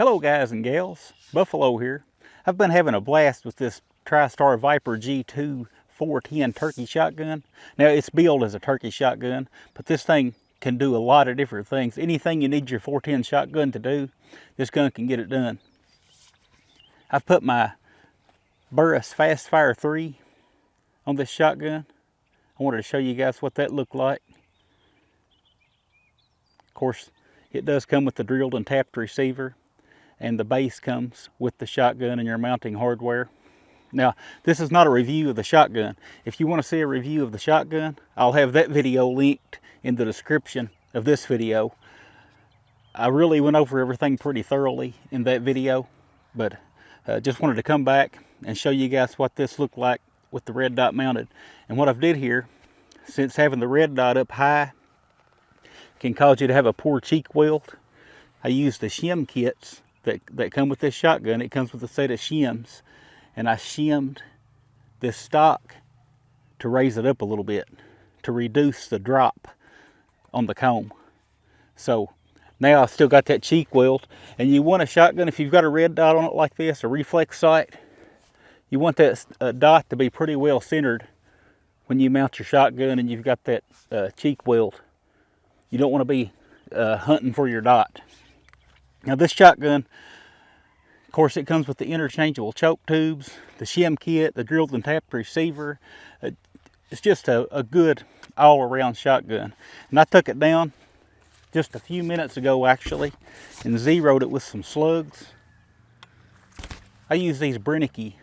Hello guys and gals, Buffalo here. I've been having a blast with this Tristar Viper G2 410 turkey shotgun. Now it's billed as a turkey shotgun, but this thing can do a lot of different things. Anything you need your 410 shotgun to do, this gun can get it done. I've put my Burris FASTFIRE 3 on this shotgun. I wanted to show you guys what that looked like. Of course, it does come with the drilled and tapped receiver, and the base comes with the shotgun and your mounting hardware. Now, this is not a review of the shotgun. If you want to see a review of the shotgun, I'll have that video linked in the description of this video. I really went over everything pretty thoroughly in that video, but just wanted to come back and show you guys what this looked like with the red dot mounted. And what I've did here, since having the red dot up high can cause you to have a poor cheek weld, I used the shim kits that come with this shotgun. It comes with a set of shims, and I shimmed this stock to raise it up a little bit to reduce the drop on the comb. So now I've still got that cheek weld. And you want a shotgun, if you've got a red dot on it like this, a reflex sight, you want that dot to be pretty well centered when you mount your shotgun and you've got that cheek weld. You don't want to be hunting for your dot. Now this shotgun, of course, it comes with the interchangeable choke tubes, the shim kit, the drilled and tapped receiver. It's just a good all-around shotgun. And I took it down just a few minutes ago actually and zeroed it with some slugs. I use these Brennicky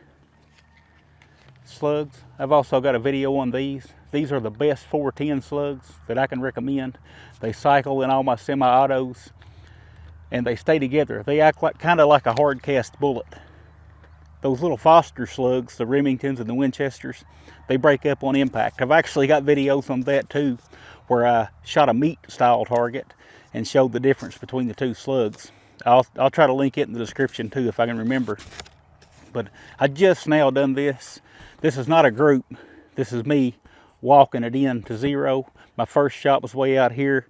slugs. I've also got a video on these. These are the best 410 slugs that I can recommend. They cycle in all my semi-autos, and they stay together. They act like kind of like a hard cast bullet. Those little Foster slugs, the Remingtons and the Winchesters, they break up on impact. I've actually got videos on that too, where I shot a meat style target and showed the difference between the two slugs. I'll try to link it in the description too if I can remember. But I just now done this. This is not a group. This is me walking it in to zero. My first shot was way out here.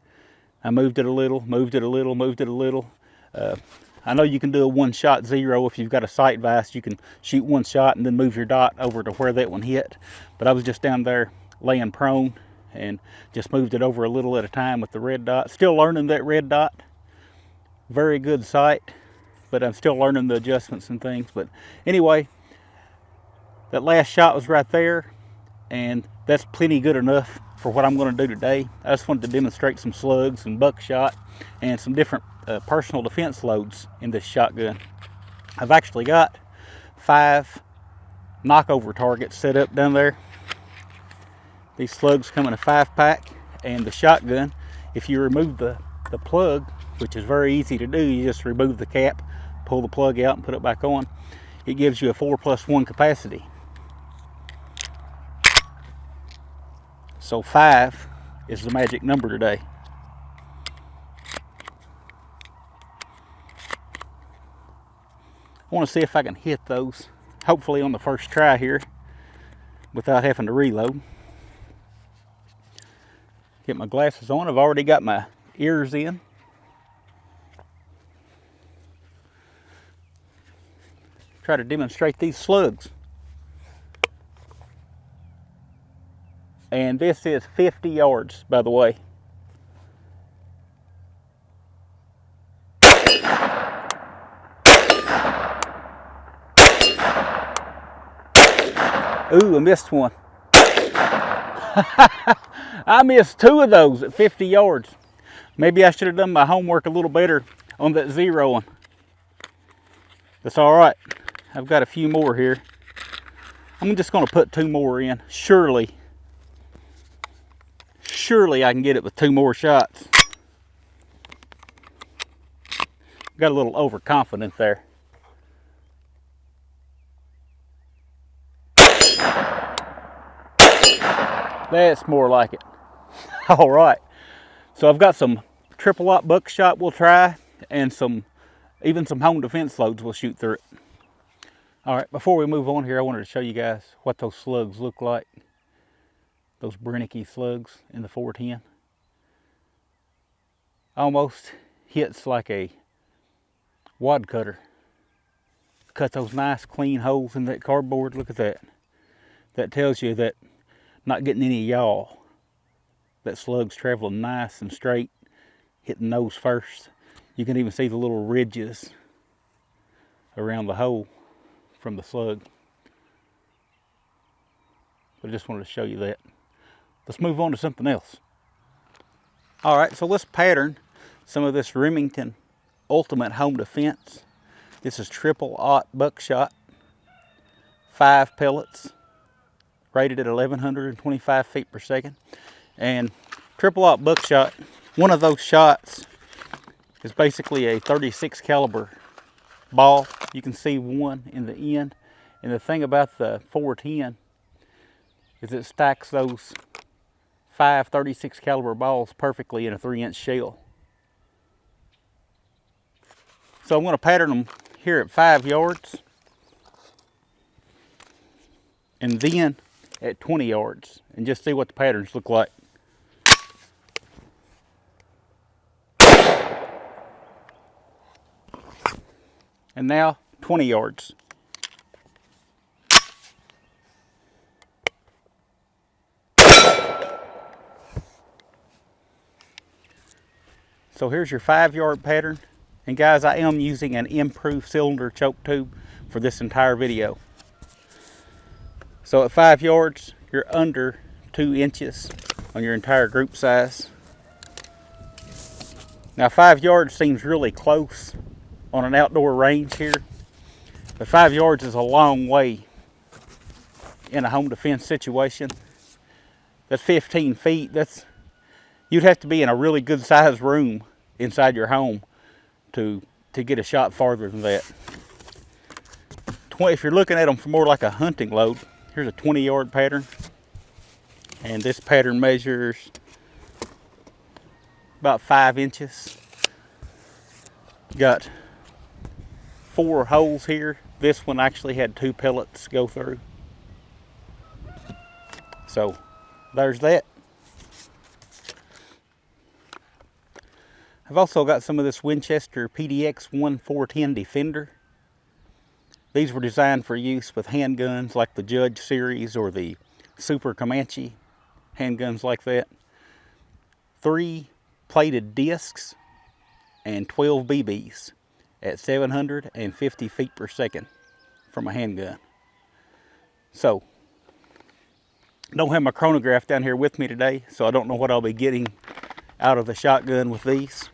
I moved it a little, moved it a little, moved it a little. I know you can do a one-shot zero if you've got a sight vest. You can shoot one shot and then move your dot over to where that one hit. But I was just down there laying prone and just moved it over a little at a time with the red dot. Still learning that red dot. Very good sight, but I'm still learning the adjustments and things. But anyway, that last shot was right there, and that's plenty good enough for what I'm going to do today. I just wanted to demonstrate some slugs and buckshot and some different personal defense loads in this shotgun. I've actually got 5 knockover targets set up down there. These slugs come in a 5-pack, and the shotgun, if you remove the plug, which is very easy to do, you just remove the cap, pull the plug out and put it back on. It gives you a 4+1 capacity. So 5 is the magic number today. I want to see if I can hit those, hopefully on the first try here, without having to reload. Get my glasses on. I've already got my ears in. Try to demonstrate these slugs. And this is 50 yards, by the way. Ooh, I missed one. I missed 2 of those at 50 yards. Maybe I should have done my homework a little better on that zeroing. That's all right. I've got a few more here. I'm just going to put 2 more in. Surely I can get it with 2 more shots. Got a little overconfident there. That's more like it. All right. So I've got some triple-aught buckshot we'll try, and even some home defense loads we'll shoot through it. All right, before we move on here, I wanted to show you guys what those slugs look like. Those Brennicky slugs in the 410. Almost hits like a wad cutter. Cut those nice clean holes in that cardboard. Look at that. That tells you that not getting any yaw. That slug's traveling nice and straight, hitting nose first. You can even see the little ridges around the hole from the slug. But I just wanted to show you that. Let's move on to something else. All right, so let's pattern some of this Remington Ultimate Home Defense. This is triple aught buckshot, 5 pellets, rated at 1125 feet per second. And triple aught buckshot, one of those shots is basically a 36 caliber ball. You can see one in the end. And the thing about the 410 is it stacks those 5 36 caliber balls perfectly in a 3-inch shell. So I'm going to pattern them here at 5 yards and then at 20 yards and just see what the patterns look like. And now 20 yards. So here's your 5-yard pattern. And guys, I am using an improved cylinder choke tube for this entire video. So at 5 yards, you're under 2 inches on your entire group size. Now 5 yards seems really close on an outdoor range here, but 5 yards is a long way in a home defense situation. That's 15 feet. You'd have to be in a really good sized room inside your home to get a shot farther than that. If you're looking at them for more like a hunting load, here's a 20-yard pattern, and this pattern measures about 5 inches. Got 4 holes here. This one actually had 2 pellets go through. So there's that. I've also got some of this Winchester PDX 1410 Defender. These were designed for use with handguns like the Judge series or the Super Comanche handguns like that. 3 plated discs and 12 BBs at 750 feet per second from a handgun. So, don't have my chronograph down here with me today, so I don't know what I'll be getting out of the shotgun with these.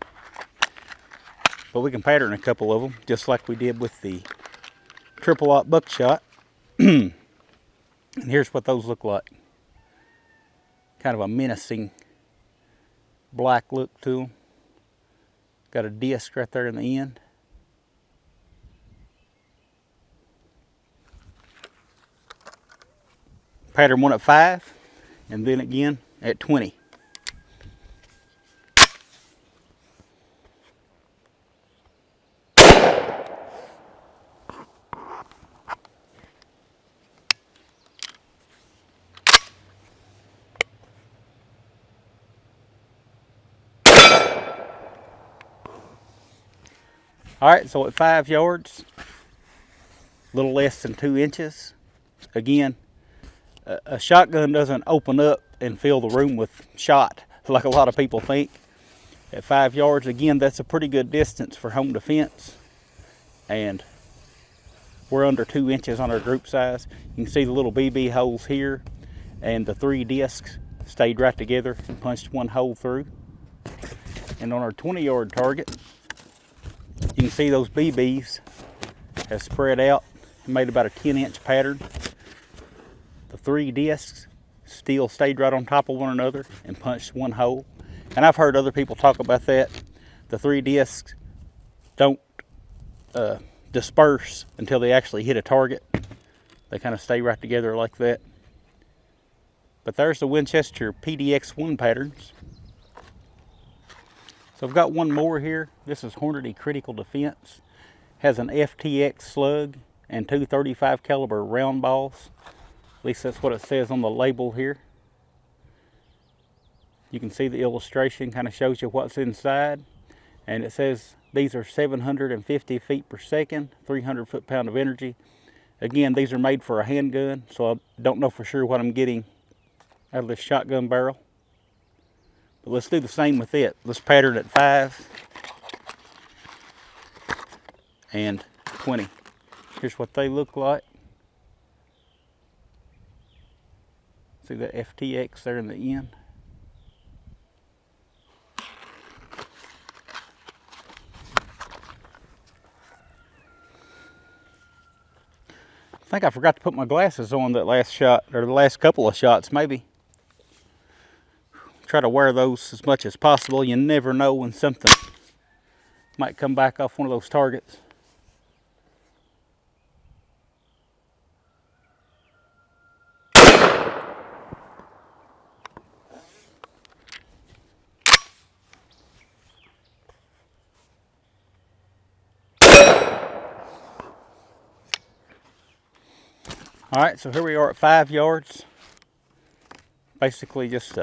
But we can pattern a couple of them, just like we did with the triple aught buckshot. And here's what those look like. Kind of a menacing black look to them. Got a disc right there in the end. Pattern one at 5, and then again at 20. All right, so at 5 yards, a little less than 2 inches. Again, a shotgun doesn't open up and fill the room with shot like a lot of people think. At 5 yards, again, that's a pretty good distance for home defense. And we're under 2 inches on our group size. You can see the little BB holes here, and the 3 discs stayed right together and punched 1 hole through. And on our 20-yard target, you can see those BBs have spread out and made about a 10-inch pattern. The 3 discs still stayed right on top of one another and punched 1 hole. And I've heard other people talk about that. The 3 discs don't disperse until they actually hit a target. They kind of stay right together like that. But there's the Winchester PDX-1 patterns. So I've got one more here. This is Hornady Critical Defense. Has an FTX slug and 2 35 caliber round balls. At least that's what it says on the label here. You can see the illustration kind of shows you what's inside. And it says These are 750 feet per second, 300 foot-pound of energy. Again, these are made for a handgun, so I don't know for sure what I'm getting out of this shotgun barrel. But let's do the same with it. Let's pattern at 5 and 20. Here's what they look like. See that FTX there in the end? I think I forgot to put my glasses on that last shot, or the last couple of shots maybe. Try to wear those as much as possible. You never know when something might come back off one of those targets. Alright, so here we are at 5 yards. Basically just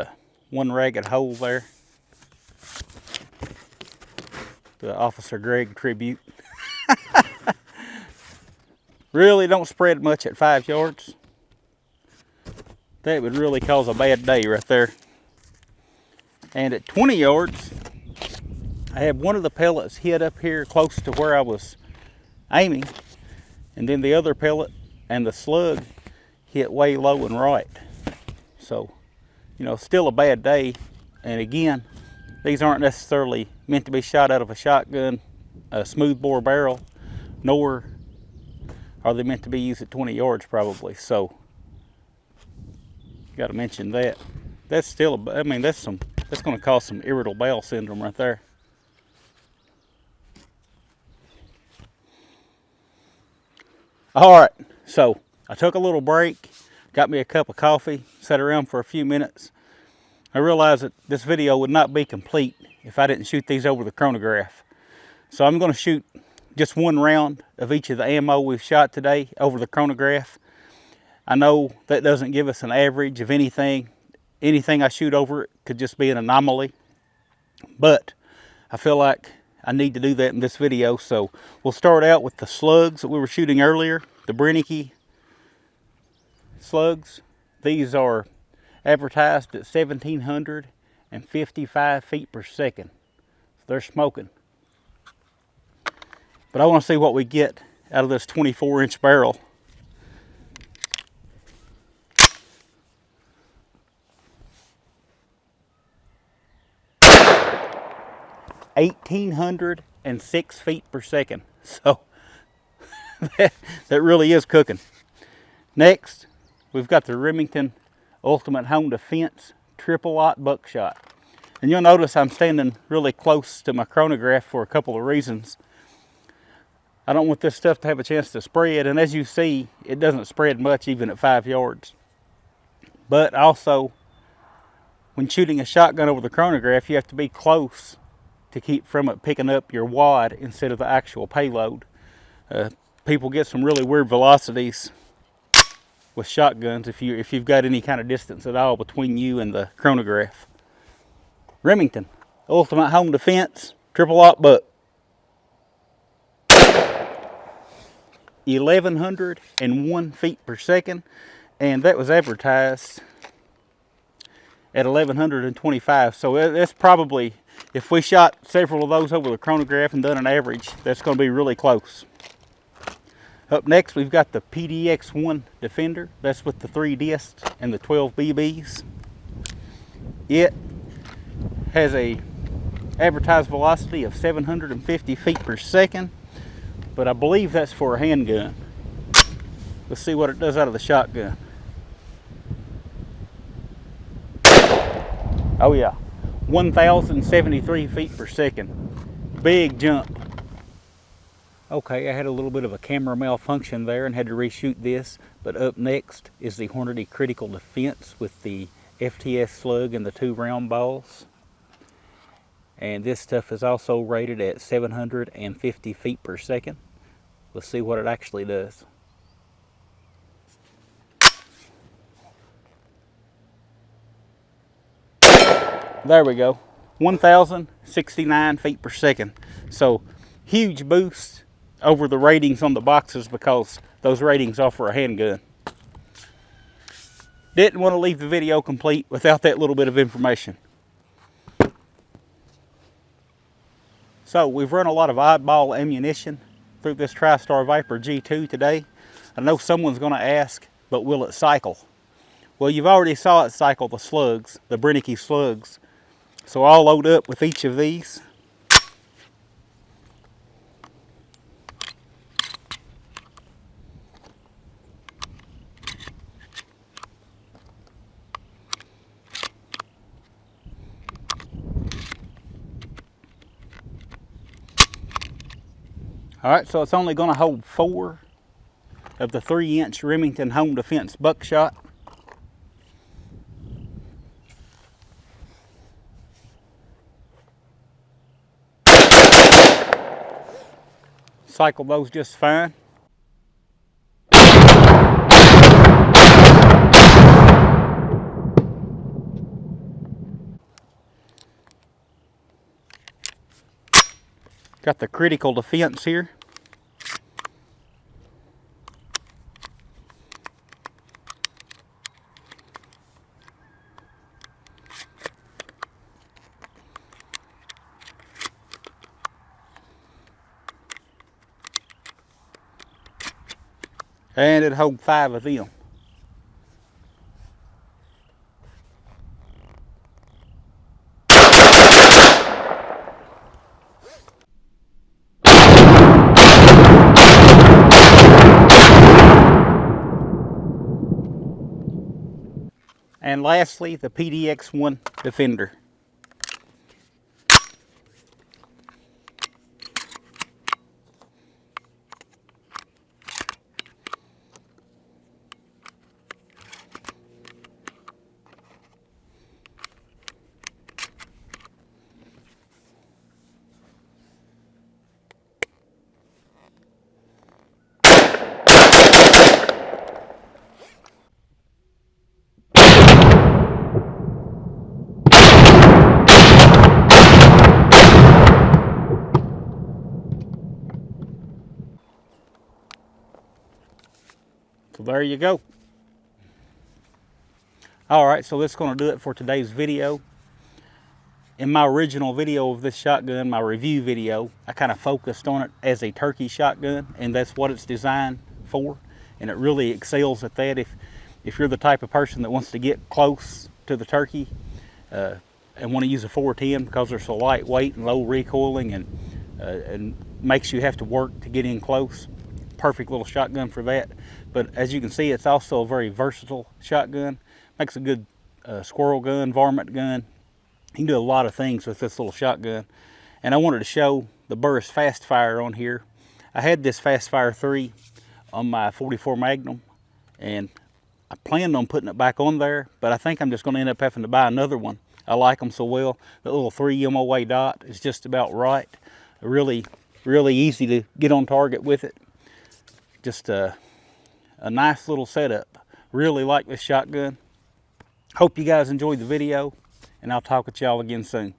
one ragged hole there. The Officer Greg tribute. Really don't spread much at 5 yards. That would really cause a bad day right there. And at 20 yards, I have one of the pellets hit up here close to where I was aiming. And then the other pellet and the slug hit way low and right. So, you know, still a bad day. And again, these aren't necessarily meant to be shot out of a shotgun, a smoothbore barrel, nor are they meant to be used at 20 yards probably. So, got to mention that. That's still, I mean, that's going to cause some irritable bowel syndrome right there. All right, so I took a little break, got me a cup of coffee, sat around for a few minutes. I realized that this video would not be complete if I didn't shoot these over the chronograph. So I'm going to shoot just one round of each of the ammo we've shot today over the chronograph. I know that doesn't give us an average of anything. Anything I shoot over it could just be an anomaly. But I feel like I need to do that in this video. So we'll start out with the slugs that we were shooting earlier, the Brennicky slugs. These are advertised at 1,755 feet per second. So they're smoking. But I want to see what we get out of this 24-inch barrel. (1,806 feet per second. So that really is cooking. Next, we've got the Remington Ultimate Home Defense triple-aught buckshot. And you'll notice I'm standing really close to my chronograph for a couple of reasons. I don't want this stuff to have a chance to spread, and as you see, it doesn't spread much even at 5 yards. But also, when shooting a shotgun over the chronograph, you have to be close to keep from it picking up your wad instead of the actual payload. People get some really weird velocities with shotguns if you've got any kind of distance at all between you and the chronograph. Remington Ultimate Home Defense triple-aught buck. 1,101 feet per second, and that was advertised at 1,125. So that's probably, if we shot several of those over the chronograph and done an average, that's going to be really close. Up next, we've got the PDX-1 Defender. That's with the 3 discs and the 12 BBs. It has a advertised velocity of 750 feet per second, but I believe that's for a handgun. Let's see what it does out of the shotgun. Oh yeah, 1,073 feet per second. Big jump. Okay, I had a little bit of a camera malfunction there and had to reshoot this, but up next is the Hornady Critical Defense with the FTS slug and the 2 round balls. And this stuff is also rated at 750 feet per second. Let's see what it actually does. There we go, 1,069 feet per second. So huge boost over the ratings on the boxes because those ratings are for a handgun. Didn't want to leave the video complete without that little bit of information. So we've run a lot of oddball ammunition through this Tristar Viper G2 today. I know someone's going to ask, but will it cycle? Well, you've already saw it cycle the slugs, the Brennicky slugs. So I'll load up with each of these. All right, so it's only going to hold 4 of the 3-inch Remington Home Defense Buckshot. Cycle those just fine. Got the critical defense here. And it'll hold 5 of them. And lastly, the PDX-1 Defender. So there you go. All right, so that's going to do it for today's video. In my original video of this shotgun, my review video, I kind of focused on it as a turkey shotgun, and that's what it's designed for. And it really excels at that. If you're the type of person that wants to get close to the turkey and want to use a 410 because they're so lightweight and low recoiling and makes you have to work to get in close, perfect little shotgun for that. But as you can see, it's also a very versatile shotgun. Makes a good squirrel gun, varmint gun. You can do a lot of things with this little shotgun. And I wanted to show the Burris FASTFIRE on here. I had this FASTFIRE 3 on my 44 Magnum, and I planned on putting it back on there, but I think I'm just going to end up having to buy another one. I like them so well. The little 3 MOA dot is just about right. Really, really easy to get on target with it. Just a nice little setup. Really like this shotgun. Hope you guys enjoyed the video, and I'll talk with y'all again soon.